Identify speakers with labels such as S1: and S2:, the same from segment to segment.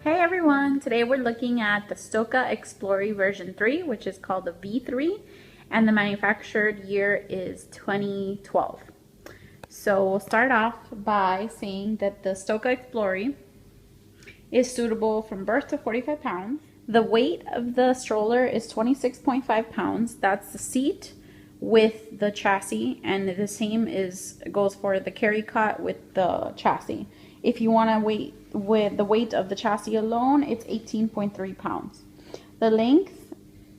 S1: Hey everyone, today we're looking at the Stokke Xplory version 3, which is called the V3, and the manufactured year is 2012. So we'll start off by saying that the Stokke Xplory is suitable from birth to 45 pounds. The weight of the stroller is 26.5 pounds. That's the seat with the chassis, and the same goes for the carry cot with the chassis. If you want to wait with the weight of the chassis alone, it's 18.3 pounds. The length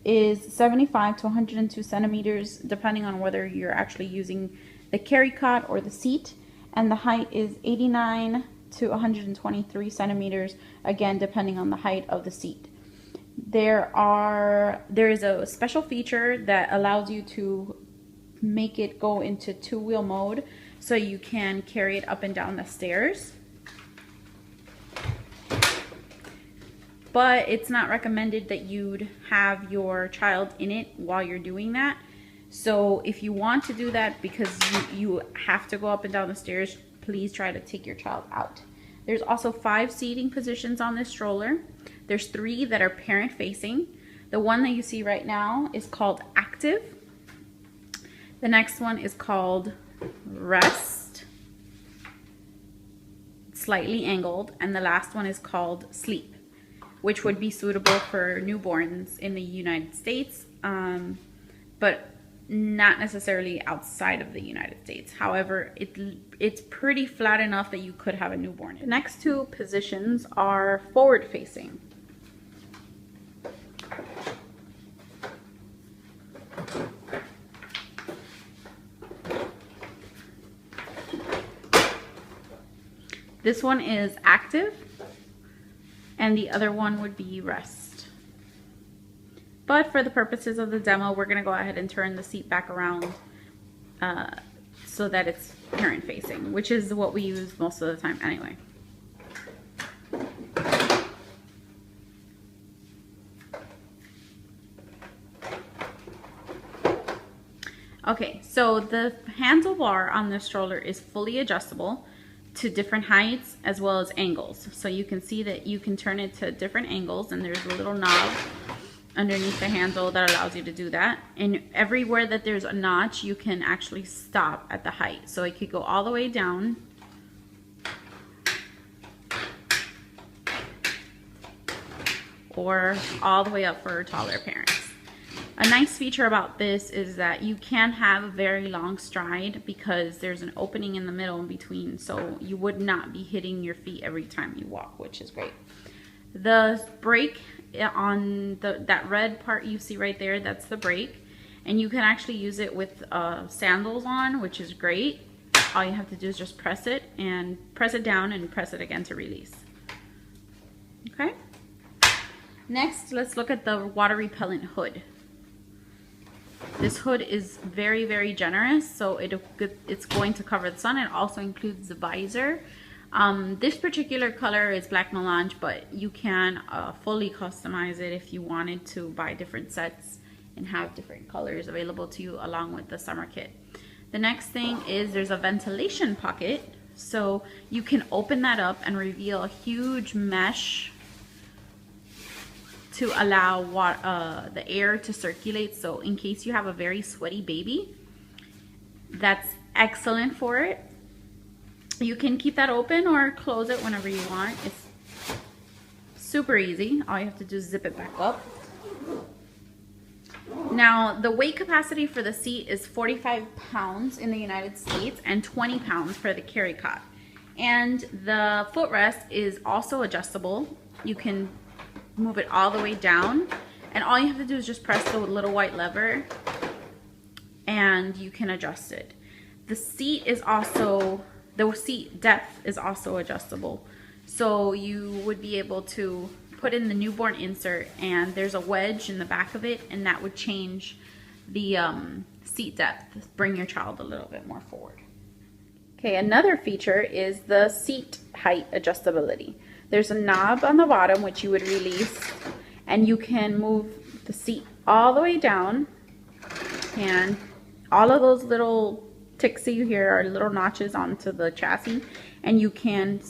S1: is 75 to 102 centimeters, depending on whether you're actually using the carry cot or the seat. And the height is 89 to 123 centimeters, again, depending on the height of the seat. There is a special feature that allows you to make it go into two-wheel mode, so you can carry it up and down the stairs. But it's not recommended that you'd have your child in it while you're doing that. So if you want to do that because you have to go up and down the stairs, please try to take your child out. There's also 5 seating positions on this stroller. There's 3 that are parent facing. The one that you see right now is called Active. The next one is called Rest, slightly angled, and the last one is called Sleep, which would be suitable for newborns in the United States, but not necessarily outside of the United States. However, it's pretty flat enough that you could have a newborn. The next 2 positions are forward facing. This one is Active, and the other one would be Rest. But for the purposes of the demo, we're going to go ahead and turn the seat back around so that it's parent facing, which is what we use most of the time anyway. Okay, so the handlebar on the stroller is fully adjustable to different heights as well as angles. So you can see that you can turn it to different angles, and there's a little knob underneath the handle that allows you to do that. And everywhere that there's a notch, you can actually stop at the height. So it could go all the way down or all the way up for taller parents. A nice feature about this is that you can have a very long stride because there's an opening in the middle in between, so you would not be hitting your feet every time you walk, which is great. The brake on that red part you see right there, that's the brake, and you can actually use it with sandals on, which is great. All you have to do is just press it down and press it again to release. Okay. Next, let's look at the water repellent hood. This hood is very, very generous, so it's going to cover the sun. It also includes the visor. This particular color is black melange, but you can fully customize it if you wanted to buy different sets and have different colors available to you along with the summer kit. The next thing is there's a ventilation pocket, so you can open that up and reveal a huge mesh to allow the air to circulate. So in case you have a very sweaty baby, that's excellent for it. You can keep that open or close it whenever you want. It's super easy. All you have to do is zip it back up. Now, the weight capacity for the seat is 45 pounds in the United States and 20 pounds for the carry cot. And the footrest is also adjustable. You can move it all the way down, and all you have to do is just press the little white lever and you can adjust it. The seat depth is also adjustable, so you would be able to put in the newborn insert, and there's a wedge in the back of it, and that would change the seat depth, bring your child a little bit more forward. Okay, another feature is the seat height adjustability. There's a knob on the bottom which you would release, and you can move the seat all the way down, and all of those little ticks that you hear are little notches onto the chassis, and you can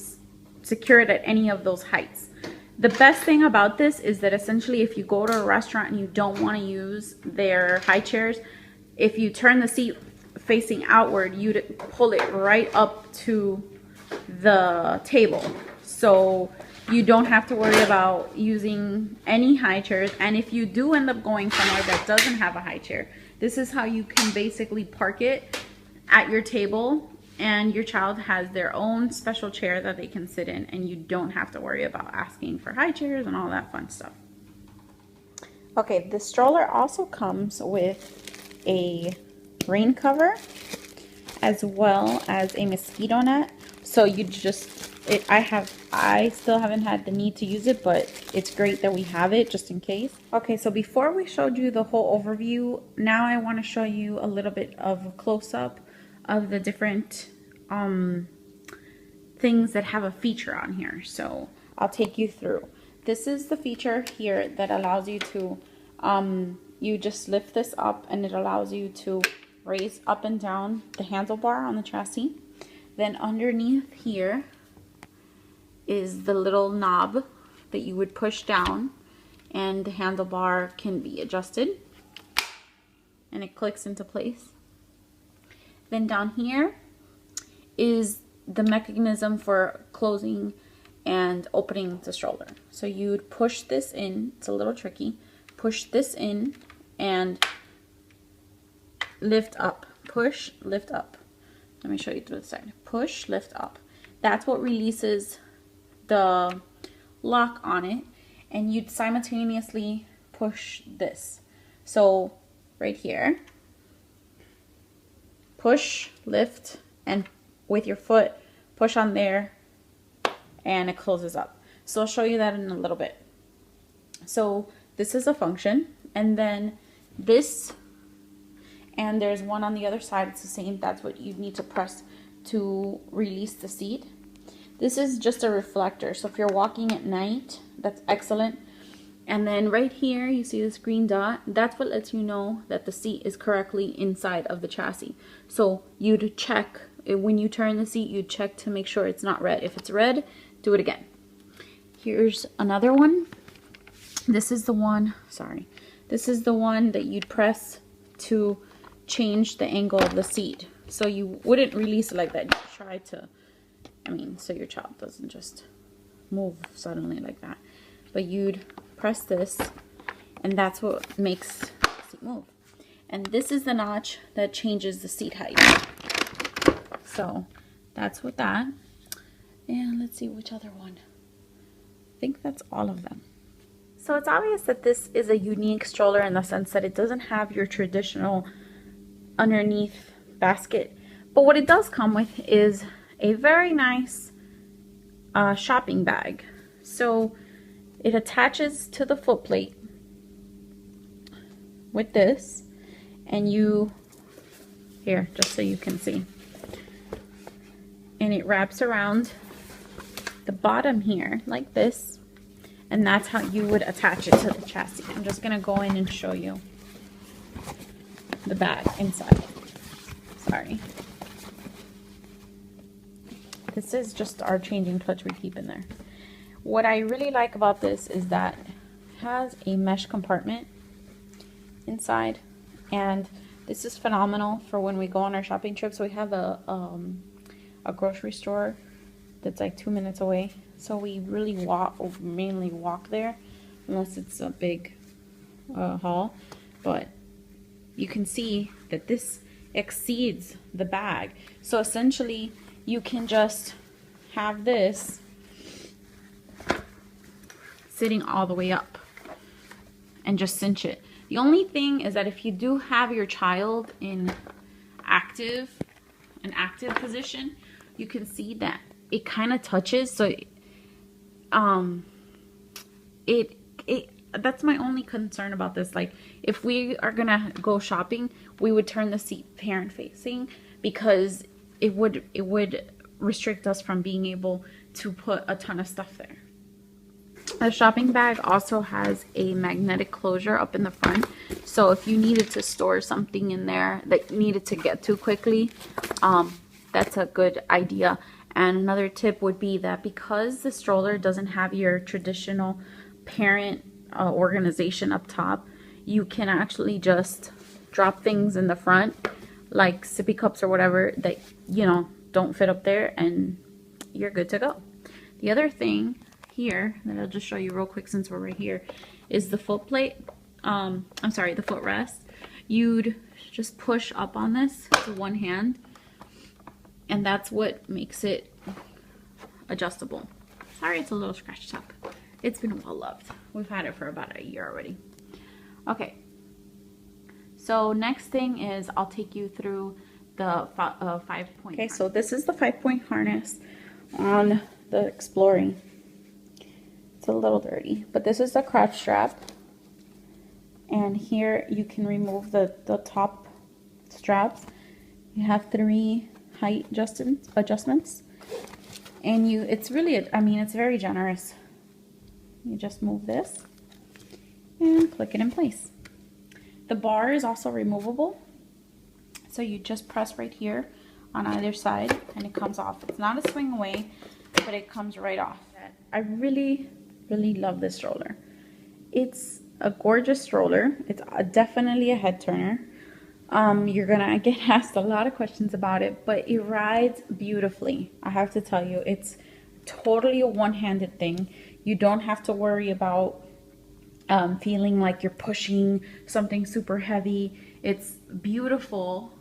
S1: secure it at any of those heights. The best thing about this is that essentially if you go to a restaurant and you don't want to use their high chairs, if you turn the seat facing outward, you'd pull it right up to the table. So you don't have to worry about using any high chairs. And if you do end up going somewhere that doesn't have a high chair, this is how you can basically park it at your table, and your child has their own special chair that they can sit in, and you don't have to worry about asking for high chairs and all that fun stuff. Okay, the stroller also comes with a rain cover as well as a mosquito net. So you just, I still haven't had the need to use it, but it's great that we have it just in case. Okay, so before we showed you the whole overview, now I want to show you a little bit of a close-up of the different things that have a feature on here. So I'll take you through. This is the feature here that allows you to, you just lift this up and it allows you to raise up and down the handlebar on the chassis. Then underneath here is the little knob that you would push down, and the handlebar can be adjusted and it clicks into place. Then down here is the mechanism for closing and opening the stroller. So you'd push this in, it's a little tricky, push this in and lift up, push, lift up. Let me show you to the side. Push, lift up. That's what releases the lock on it, and you'd simultaneously push this. So right here, push, lift, and with your foot, push on there, and it closes up. So I'll show you that in a little bit. So this is a function, and then this, and there's one on the other side, it's the same. That's what you need to press to release the seat. This is just a reflector, so if you're walking at night, that's excellent. And then right here, you see this green dot, that's what lets you know that the seat is correctly inside of the chassis. So you'd check, when you turn the seat, you'd check to make sure it's not red. If it's red, do it again. Here's another one. This is the one, sorry. This is the one that you'd press to change the angle of the seat. So you wouldn't release it like that. You try to, so your child doesn't just move suddenly like that. But you'd press this, and that's what makes the seat move. And this is the notch that changes the seat height. So that's what that. And let's see which other one. I think that's all of them. So it's obvious that this is a unique stroller in the sense that it doesn't have your traditional underneath basket. But what it does come with is a very nice shopping bag. So it attaches to the foot plate with this, and you, here, just so you can see, and it wraps around the bottom here like this, and that's how you would attach it to the chassis. I'm just gonna go in and show you the bag inside. Sorry. This is just our changing clutch we keep in there. What I really like about this is that it has a mesh compartment inside, and this is phenomenal for when we go on our shopping trips. So we have a grocery store that's like 2 minutes away, so we really mainly walk there unless it's a big haul. But you can see that this exceeds the bag, so essentially you can just have this sitting all the way up and just cinch it. The only thing is that if you do have your child in an active position, you can see that it kind of touches. So that's my only concern about this. Like, if we are gonna go shopping, we would turn the seat parent facing, because it would restrict us from being able to put a ton of stuff there. The shopping bag also has a magnetic closure up in the front, so if you needed to store something in there that you needed to get to quickly, that's a good idea. And another tip would be that because the stroller doesn't have your traditional parent organization up top, you can actually just drop things in the front, like sippy cups or whatever that, you know, don't fit up there, and you're good to go. The other thing here that I'll just show you real quick since we're right here is the foot plate. I'm sorry, the footrest. You'd just push up on this with one hand, and that's what makes it adjustable. Sorry, it's a little scratched up. It's been well loved. We've had it for about a year already. Okay, so next thing is I'll take you through the 5-point. Okay, so this is the 5-point harness on the Xplory. It's a little dirty, but this is the crotch strap. And here you can remove the top straps. You have 3 height adjustments. And it's really, I mean, it's very generous. You just move this and click it in place. The bar is also removable. So you just press right here on either side and it comes off. It's not a swing away, but it comes right off. I really, really love this stroller. It's a gorgeous stroller. It's definitely a head turner. You're gonna get asked a lot of questions about it, but it rides beautifully. I have to tell you, it's totally a one-handed thing. You don't have to worry about feeling like you're pushing something super heavy. It's beautiful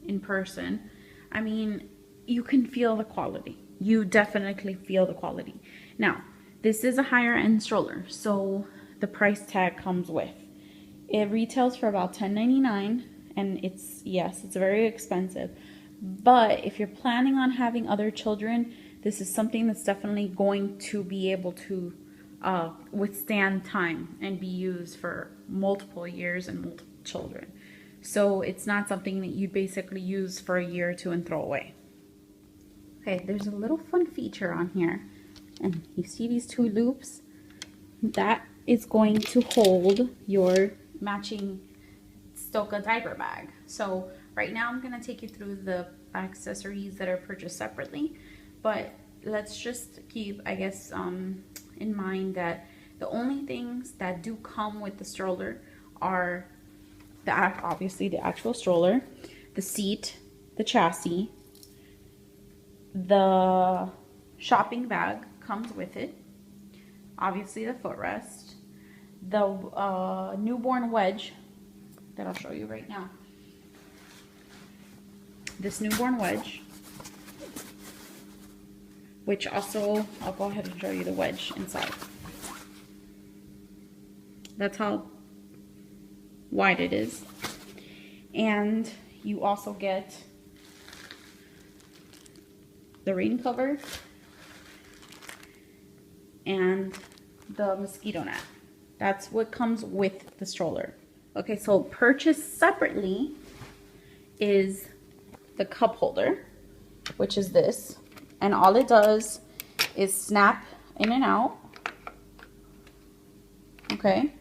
S1: in person. I mean, you can feel the quality. You definitely feel the quality. Now, this is a higher end stroller, so the price tag comes with. It retails for about $10.99, and it's very expensive. But if you're planning on having other children, this is something that's definitely going to be able to withstand time and be used for multiple years and multiple children. So it's not something that you basically use for a year or two and throw away. Okay, there's a little fun feature on here. And you see these 2 loops? That is going to hold your matching Stokke diaper bag. So right now I'm going to take you through the accessories that are purchased separately. But let's just keep, I guess, in mind that the only things that do come with the stroller are obviously the actual stroller, the seat, the chassis, the shopping bag comes with it, obviously the footrest, the newborn wedge that I'll show you right now. This newborn wedge, which also, I'll go ahead and show you the wedge inside. That's how wide it is. And you also get the rain cover and the mosquito net. That's what comes with the stroller. Okay, so purchased separately is the cup holder, which is this. And all it does is snap in and out. Okay.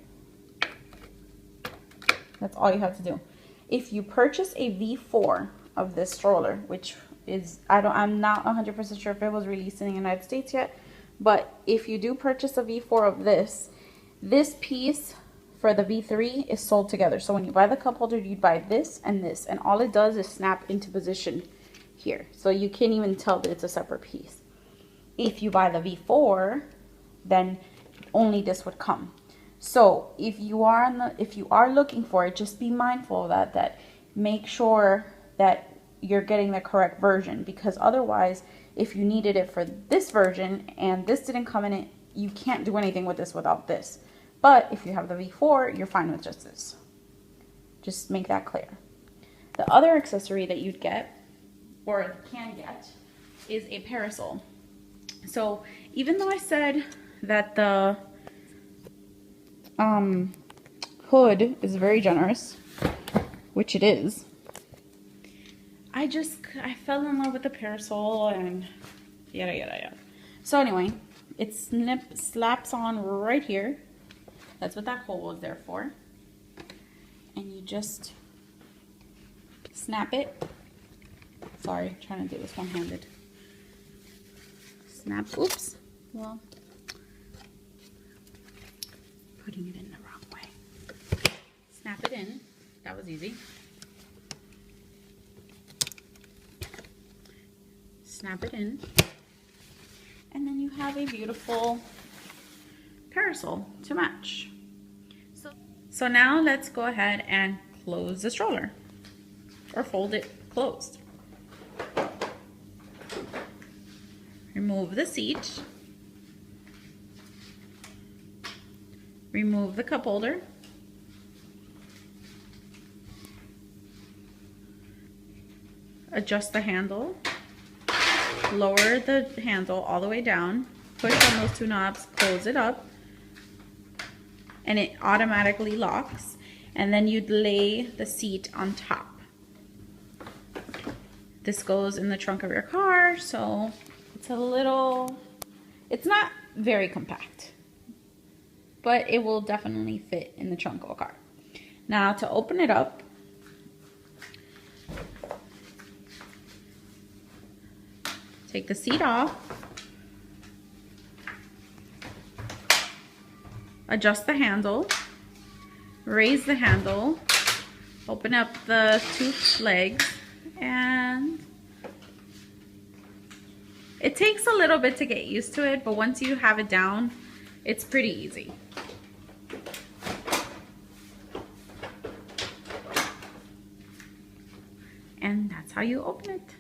S1: That's all you have to do. If you purchase a V4 of this stroller, which is, I'm not 100% sure if it was released in the United States yet, but if you do purchase a V4 of this piece for the V3 is sold together. So when you buy the cup holder, you'd buy this, and all it does is snap into position here. So you can't even tell that it's a separate piece. If you buy the V4, then only this would come. So if you are looking for it, just be mindful of that make sure that you're getting the correct version, because otherwise, if you needed it for this version and this didn't come in it, you can't do anything with this without this. But if you have the V4, you're fine with just this. Just make that clear. The other accessory that you'd get, or can get, is a parasol. So even though I said that the hood is very generous, which it is, I fell in love with the parasol and yada yada yada. So anyway, it slaps on right here. That's what that hole was there for. And you just snap it. Sorry, trying to do this one-handed. snap, oops, well, putting it in the wrong way. Snap it in, that was easy. Snap it in, and then you have a beautiful parasol to match. So now let's go ahead and close the stroller, or fold it closed. Remove the seat. Remove the cup holder. Adjust the handle. Lower the handle all the way down. Push on those two knobs, close it up, and it automatically locks. And then you'd lay the seat on top. This goes in the trunk of your car, so it's not very compact, but it will definitely fit in the trunk of a car. Now to open it up, take the seat off, adjust the handle, raise the handle, open up the two legs, and it takes a little bit to get used to it, but once you have it down, it's pretty easy. And that's how you open it.